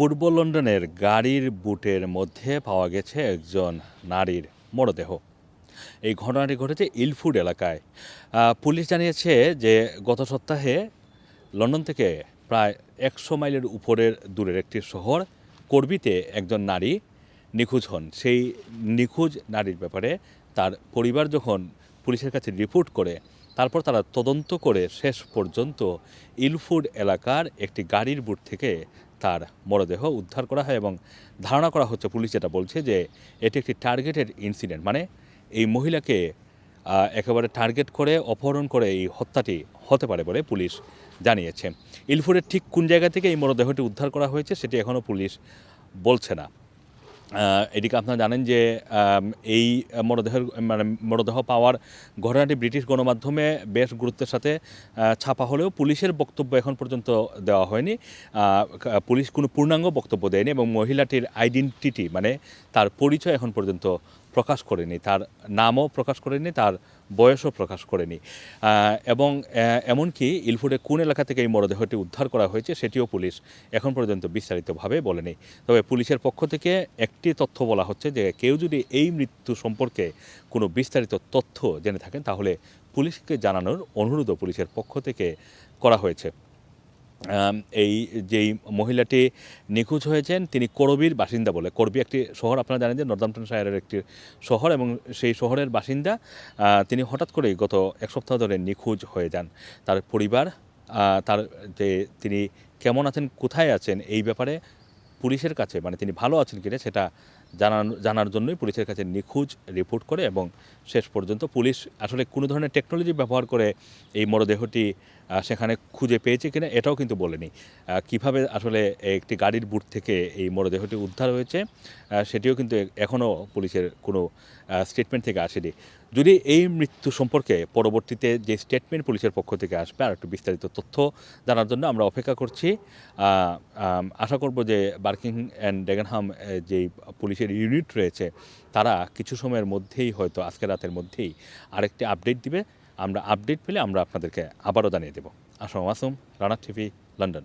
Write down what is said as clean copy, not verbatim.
পূর্ব লন্ডনের গাড়ির বুটের মধ্যে পাওয়া গেছে একজন নারীর মরদেহ। এই ঘটনাটি ঘটেছে ইলফুড এলাকায়। পুলিশ জানিয়েছে যে গত সপ্তাহে লন্ডন থেকে প্রায় ১০০ মাইলের উপরের দূরের একটি শহর করবিতে একজন নারী নিখোঁজ হন। সেই নিখোঁজ নারীর ব্যাপারে তার পরিবার যখন পুলিশের কাছে রিপোর্ট করে, তারপর তারা তদন্ত করে শেষ পর্যন্ত ইলফুড এলাকার একটি গাড়ির বুট থেকে তার মরদেহ উদ্ধার করা হয় এবং ধারণা করা হচ্ছে, পুলিশ যেটা বলছে, যে এটি একটি টার্গেটেড ইনসিডেন্ট। মানে এই মহিলাকে একেবারে টার্গেট করে অপহরণ করে এই হত্যাটি হতে পারে বলে পুলিশ জানিয়েছে। ইলফুডের ঠিক কোন জায়গা থেকে এই মরদেহটি উদ্ধার করা হয়েছে সেটি এখনও পুলিশ বলছে না। এদিকে আপনারা জানেন যে এই মরদেহ পাওয়ার ঘটনাটি ব্রিটিশ গণমাধ্যমে বেশ গুরুত্বের সাথে ছাপা হলেও পুলিশের বক্তব্য এখন পর্যন্ত দেওয়া হয়নি। পুলিশ কোনো পূর্ণাঙ্গ বক্তব্য দেয়নি এবং মহিলাটির আইডেন্টিটি, মানে তার পরিচয় এখন পর্যন্ত প্রকাশ করেনি, তার নামও প্রকাশ করেনি, তার বয়সও প্রকাশ করেনি। এবং এমনকি ইলফুডে কোন এলাকা থেকে এই মরদেহটি উদ্ধার করা হয়েছে সেটিও পুলিশ এখন পর্যন্ত বিস্তারিতভাবে বলেনি। তবে পুলিশের পক্ষ থেকে একটি তথ্য বলা হচ্ছে যে কেউ যদি এই মৃত্যু সম্পর্কে কোনো বিস্তারিত তথ্য জেনে থাকেন তাহলে পুলিশকে জানানোর অনুরোধও পুলিশের পক্ষ থেকে করা হয়েছে। এই যেই মহিলাটি নিখোঁজ হয়েছেন তিনি করবির বাসিন্দা বলে। করবি একটি শহর, আপনারা জানেন যে নর্দাম্পটনশায়ারের একটি শহর, এবং সেই শহরের বাসিন্দা। তিনি হঠাৎ করেই গত এক সপ্তাহ ধরে নিখোঁজ হয়ে যান। তার পরিবার তার যে তিনি কেমন আছেন, কোথায় আছেন, এই ব্যাপারে পুলিশের কাছে, মানে তিনি ভালো আছেন কিনা সেটা জানার জন্যই পুলিশের কাছে নিখোঁজ রিপোর্ট করে। এবং শেষ পর্যন্ত পুলিশ আসলে কোনো ধরনের টেকনোলজি ব্যবহার করে এই মরদেহটি সেখানে খুঁজে পেয়েছে কিনা এটাও কিন্তু বলেনি। কিভাবে আসলে একটি গাড়ির বুট থেকে এই মরদেহটি উদ্ধার হয়েছে সেটিও কিন্তু এখনও পুলিশের কোনো স্টেটমেন্ট থেকে আসেনি। যদি এই মৃত্যু সম্পর্কে পরবর্তীতে যে স্টেটমেন্ট পুলিশের পক্ষ থেকে আসবে আর একটু বিস্তারিত তথ্য জানার জন্য আমরা অপেক্ষা করছি। আশা করব যে বার্কিং অ্যান্ড ডেগেনহাম যেই পুলিশের ইউনিট রয়েছে তারা কিছু সময়ের মধ্যেই, হয়তো আজকে রাতের মধ্যেই আরেকটি আপডেট দিবে। আমরা আপডেট পেলে আমরা আপনাদেরকে আবারও জানিয়ে দেব। Assam Masum, Rana TV, London.